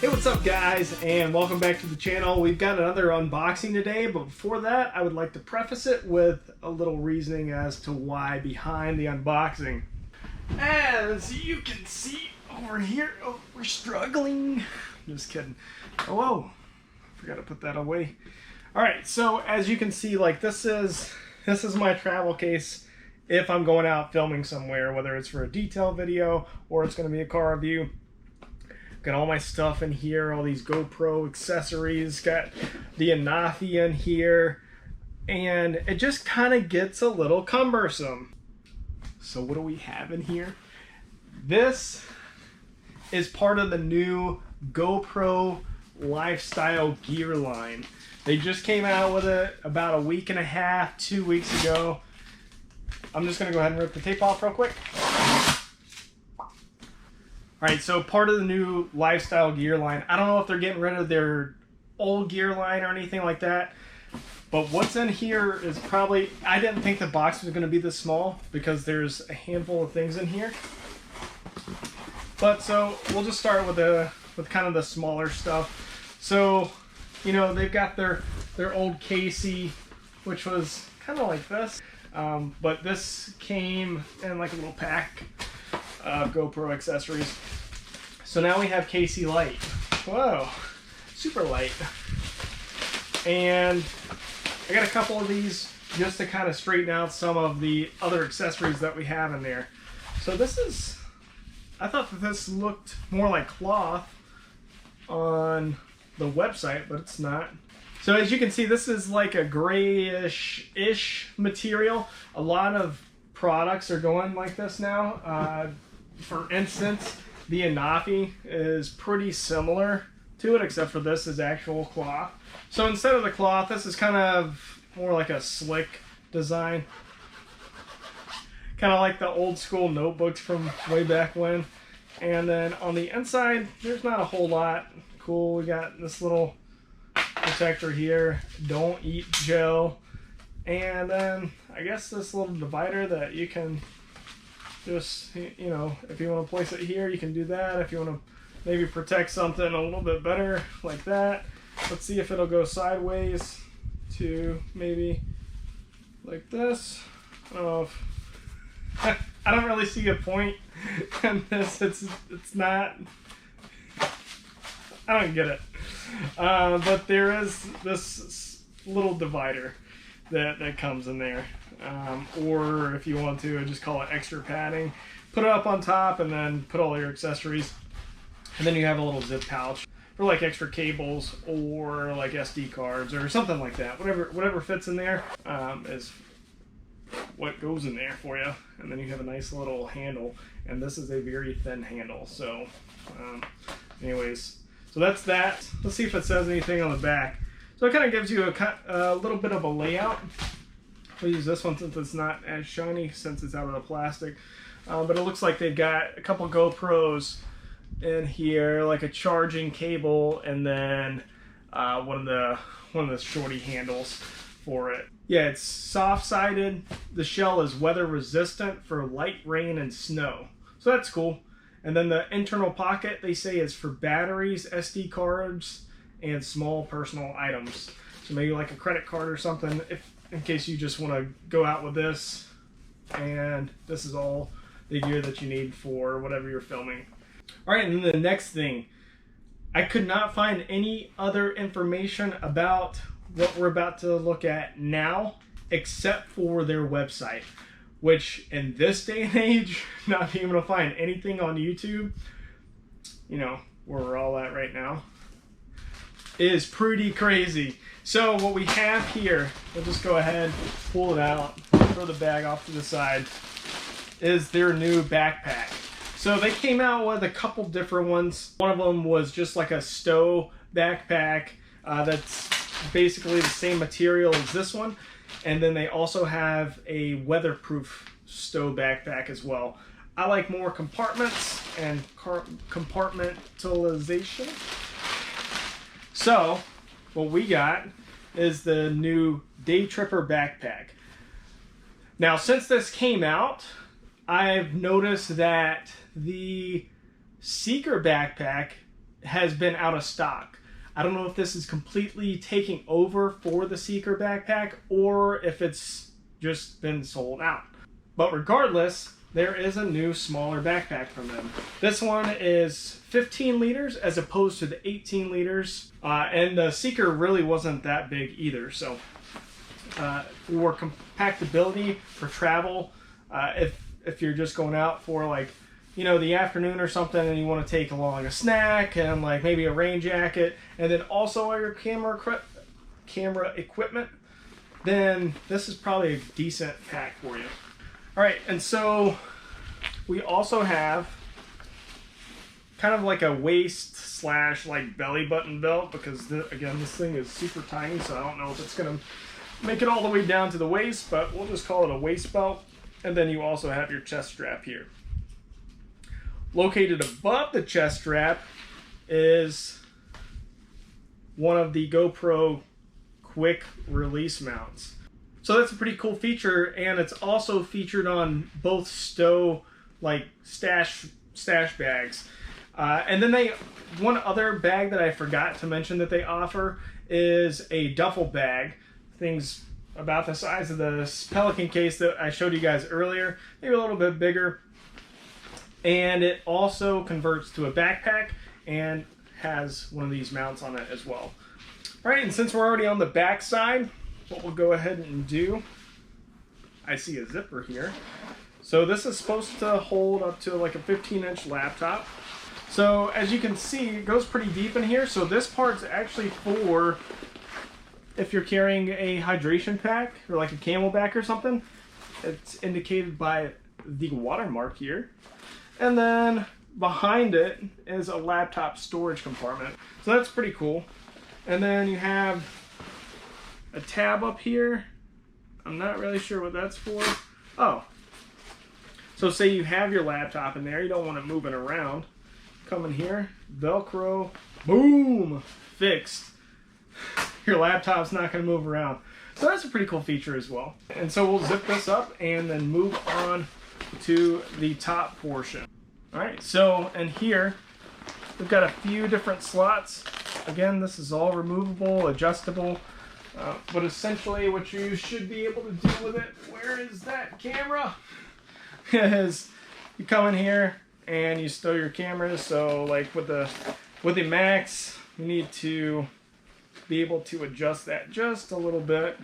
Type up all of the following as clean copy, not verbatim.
Hey, what's up guys, and welcome back to the channel. We've got another unboxing today, but before that I would like to preface it with a little reasoning as to why behind the unboxing. As you can see over here, oh, we're struggling. Just kidding. Oh, whoa, forgot to put that away. Alright, so as you can see, like this is my travel case if I'm going out filming somewhere, whether it's for a detail video or it's going to be a car review. Got all my stuff in here, all these GoPro accessories, got the Anafi in here, and it just kind of gets a little cumbersome. So what do we have in here? This is part of the new GoPro lifestyle gear line. They just came out with it about a week and a half, 2 weeks ago. I'm just gonna go ahead and rip the tape off real quick. Alright, so part of the new lifestyle gear line, I don't know if they're getting rid of their old gear line or anything like that, but what's in here is probably, I didn't think the box was going to be this small because there's a handful of things in here. But so we'll just start with kind of the smaller stuff. So, you know, they've got their old Casey, which was kind of like this, but this came in like a little pack of GoPro accessories. So now we have Casey Lite. Whoa, super light. And I got a couple of these just to kind of straighten out some of the other accessories that we have in there. So this is, I thought that this looked more like cloth on the website, but it's not. So as you can see, this is like a grayish-ish material. A lot of products are going like this now. For instance, the Anafi is pretty similar to it, except for this is actual cloth. So instead of the cloth, this is kind of more like a slick design. Kind of like the old school notebooks from way back when. And then on the inside, there's not a whole lot. Cool, we got this little protector here. Don't eat gel. And then I guess this little divider that you can just, you know, if you want to place it here, you can do that. If you want to maybe protect something a little bit better like that. Let's see if it'll go sideways to maybe like this. I don't know if I don't really see a point in this. It's not, I don't get it. But there is this little divider that comes in there. Or if you want to, just call it extra padding. Put it up on top and then put all your accessories. And then you have a little zip pouch for like extra cables or like SD cards or something like that. Whatever fits in there is what goes in there for you. And then you have a nice little handle. And this is a very thin handle. So anyways, so that's that. Let's see if it says anything on the back. So it kind of gives you a little bit of a layout. We'll use this one since it's not as shiny, since it's out of the plastic. But it looks like they've got a couple GoPros in here, like a charging cable, and then one of the shorty handles for it. Yeah, it's soft-sided. The shell is weather resistant for light rain and snow, so that's cool. And then the internal pocket, they say, is for batteries, SD cards, and small personal items. So maybe like a credit card or something, in case you just want to go out with this. And this is all the gear that you need for whatever you're filming. Alright, and then the next thing. I could not find any other information about what we're about to look at now, except for their website. Which, in this day and age, not being able to find anything on YouTube, you know, where we're all at right now, is pretty crazy. So what we have here, we'll just go ahead, pull it out, throw the bag off to the side, is their new backpack. So they came out with a couple different ones. One of them was just like a stow backpack that's basically the same material as this one. And then they also have a weatherproof stow backpack as well. I like more compartments and compartmentalization. So what we got is the new Daytripper Backpack. Now, since this came out, I've noticed that the Seeker backpack has been out of stock. I don't know if this is completely taking over for the Seeker backpack or if it's just been sold out. But regardless, there is a new smaller backpack from them. This one is 15 liters as opposed to the 18 liters. And the Seeker really wasn't that big either. So for compactability, for travel, if you're just going out for like, you know, the afternoon or something and you want to take along a snack and like maybe a rain jacket and then also all your camera equipment, then this is probably a decent pack for you. All right, and so we also have kind of like a waist / like belly button belt because again, this thing is super tiny, so I don't know if it's gonna make it all the way down to the waist, but we'll just call it a waist belt. And then you also have your chest strap here. Located above the chest strap is one of the GoPro quick release mounts. So that's a pretty cool feature, and it's also featured on both stow like stash bags. And then one other bag that I forgot to mention that they offer is a duffel bag. Things about the size of the Pelican case that I showed you guys earlier, maybe a little bit bigger. And it also converts to a backpack and has one of these mounts on it as well. All right, and since we're already on the back side, what we'll go ahead and do, I see a zipper here. So this is supposed to hold up to like a 15-inch laptop. So as you can see, it goes pretty deep in here. So this part's actually for if you're carrying a hydration pack or like a Camelback or something. It's indicated by the watermark here. And then behind it is a laptop storage compartment. So that's pretty cool. And then you have a tab up here. I'm not really sure what that's for. Oh. So say you have your laptop in there, you don't want it moving around. Come in here, Velcro, boom, fixed. Your laptop's not gonna move around. So that's a pretty cool feature as well. And so we'll zip this up and then move on to the top portion. All right, so in here, we've got a few different slots. Again, this is all removable, adjustable, but essentially what you should be able to do with it, where is that camera? Is you come in here and you stow your cameras. So like with the Max, you need to be able to adjust that just a little bit.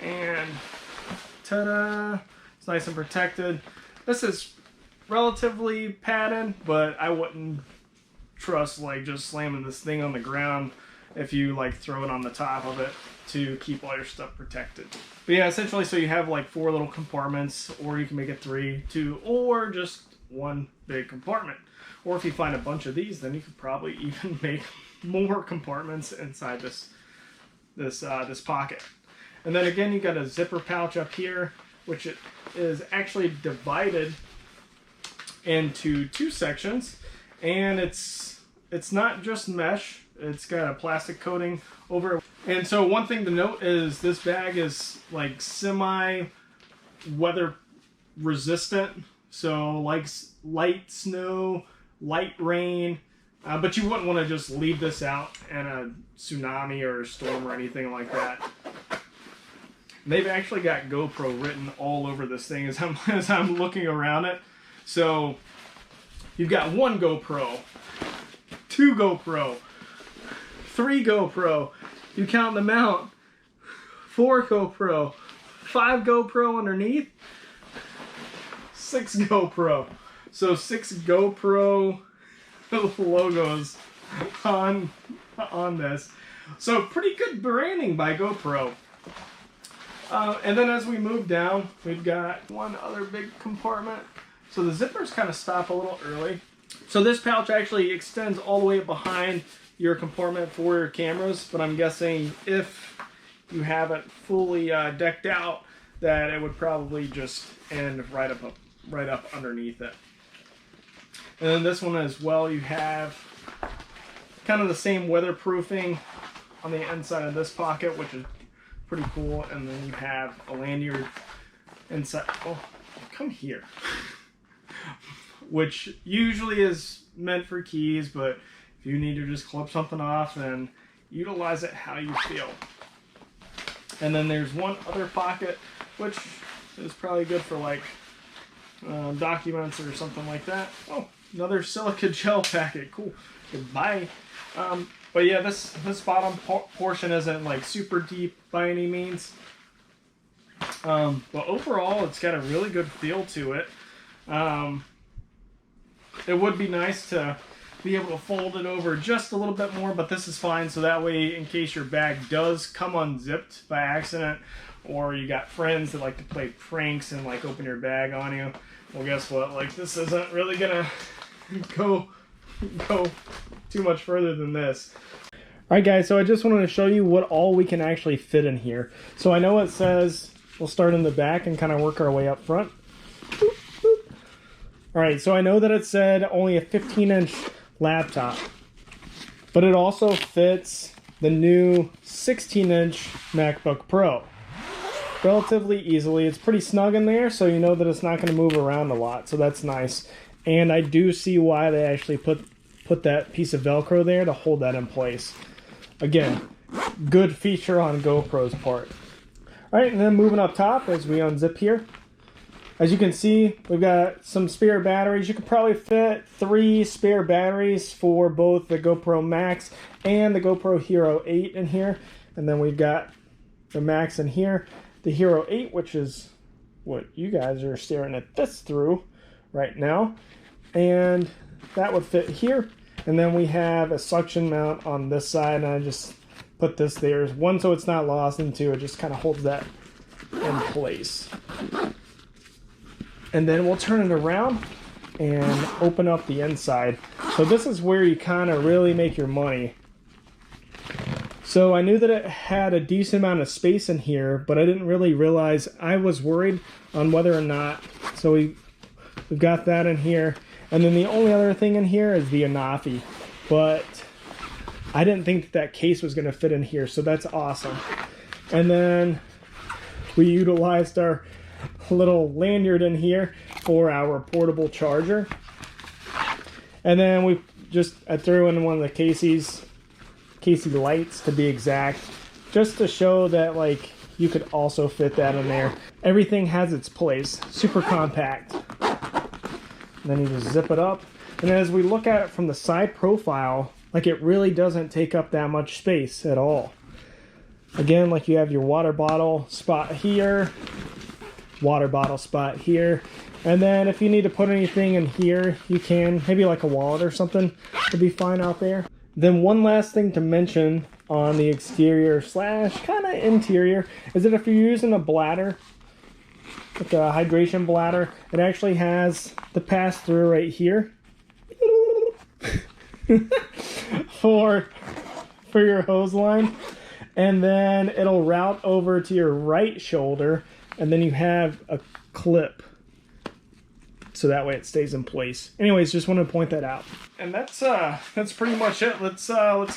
And ta-da, it's nice and protected. This is relatively padded, but I wouldn't trust like just slamming this thing on the ground if you like throw it on the top of it to keep all your stuff protected. But yeah, essentially, so you have like 4 little compartments, or you can make it 3, 2, or just one big compartment. Or if you find a bunch of these, then you could probably even make more compartments inside this pocket. And then again, you got a zipper pouch up here, which it is actually divided into 2 sections, and it's not just mesh. It's got a plastic coating over it. And so one thing to note is this bag is like semi weather resistant. So like light snow, light rain, but you wouldn't want to just leave this out in a tsunami or a storm or anything like that. They've actually got GoPro written all over this thing as I'm looking around it. So you've got 1 GoPro, 2 GoPro, 3 GoPro, you count the mount, 4 GoPro, 5 GoPro underneath, 6 GoPro. So 6 GoPro logos on this. So pretty good branding by GoPro. And then as we move down, we've got one other big compartment. So the zippers kind of stop a little early. So this pouch actually extends all the way behind your compartment for your cameras, but I'm guessing if you have it fully decked out, that it would probably just end right up underneath it. And then this one as well, you have kind of the same weatherproofing on the inside of this pocket, which is pretty cool. And then you have a lanyard inside. Oh, come here. Which usually is meant for keys, but If you need to just clip something off, then utilize it how you feel. And then there's one other pocket, which is probably good for like documents or something like that. Oh, another silica gel packet. Cool. Goodbye. But yeah, this bottom portion isn't like super deep by any means. But overall, it's got a really good feel to it. It would be nice to be able to fold it over just a little bit more, but this is fine. So that way, in case your bag does come unzipped by accident, or you got friends that like to play pranks and like open your bag on you, well, guess what? Like, this isn't really gonna go too much further than this. Alright guys, so I just wanted to show you what all we can actually fit in here. So I know it says we'll start in the back and kind of work our way up front. Alright, so I know that it said only a 15-inch laptop, but it also fits the new 16-inch MacBook Pro relatively easily. It's pretty snug in there, so you know that it's not going to move around a lot, so that's nice. And I do see why they actually put that piece of Velcro there to hold that in place. Again, good feature on GoPro's part. Alright, and then moving up top as we unzip here. As you can see, we've got some spare batteries. You could probably fit 3 spare batteries for both the GoPro Max and the GoPro Hero 8 in here. And then we've got the Max in here. The Hero 8, which is what you guys are staring at this through right now. And that would fit here. And then we have a suction mount on this side, and I just put this there. One, so it's not lost, and two, it just kind of holds that in place. And then we'll turn it around and open up the inside. So this is where you kind of really make your money. So I knew that it had a decent amount of space in here, but I didn't really realize, I was worried on whether or not. So we've got that in here. And then the only other thing in here is the Anafi. But I didn't think that case was going to fit in here, so that's awesome. And then we utilized our little lanyard in here for our portable charger. And then I threw in one of the Casey Lites, to be exact, just to show that like you could also fit that in there. Everything has its place, super compact. And then you just zip it up. And as we look at it from the side profile, like, it really doesn't take up that much space at all. Again, like, you have your water bottle spot here, water bottle spot here, and then if you need to put anything in here, you can, maybe like a wallet or something would be fine out there. Then one last thing to mention on the exterior slash kind of interior is that if you're using a bladder, like a hydration bladder, it actually has the pass-through right here for your hose line, and then it'll route over to your right shoulder, and then you have a clip, so that way it stays in place. Anyways, just wanted to point that out. And that's pretty much it. Let's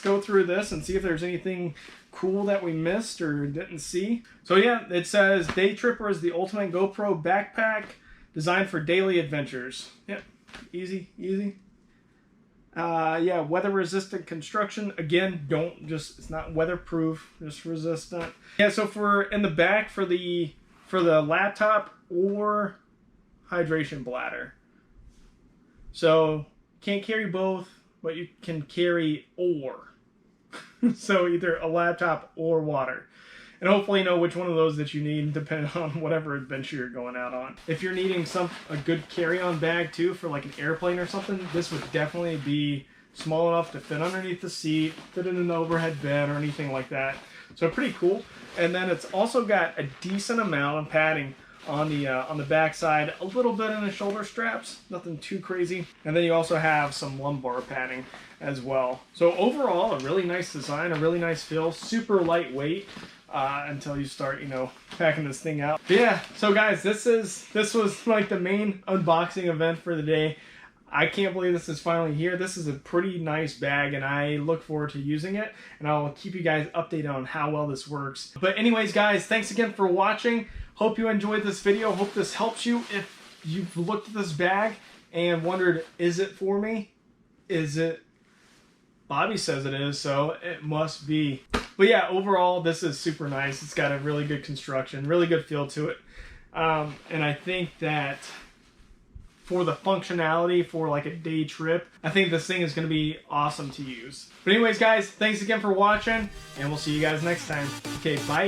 go through this and see if there's anything cool that we missed or didn't see. So yeah, it says Daytripper is the ultimate GoPro backpack designed for daily adventures. Yep, easy. Yeah, weather-resistant construction. Again, it's not weatherproof, just resistant. Yeah, so in the back for the laptop or hydration bladder. So can't carry both, but you can carry or. So either a laptop or water. And hopefully you know which one of those that you need, depending on whatever adventure you're going out on. If you're needing a good carry-on bag too for like an airplane or something, this would definitely be small enough to fit underneath the seat, fit in an overhead bed or anything like that. So pretty cool. And then it's also got a decent amount of padding on the back side, a little bit in the shoulder straps, nothing too crazy. And then you also have some lumbar padding as well. So overall, a really nice design, a really nice feel, super lightweight. Until you start, packing this thing out. But yeah, so guys, this was like the main unboxing event for the day. I can't believe this is finally here. This is a pretty nice bag, and I look forward to using it, and I'll keep you guys updated on how well this works. But anyways, guys, thanks again for watching. Hope you enjoyed this video. Hope this helps you. If you've looked at this bag and wondered, is it for me? Is it Bobby says it is, so it must be. But yeah, overall, this is super nice. It's got a really good construction, really good feel to it. And I think that for the functionality for like a day trip, I think this thing is going to be awesome to use. But anyways, guys, thanks again for watching, and we'll see you guys next time. Okay, bye.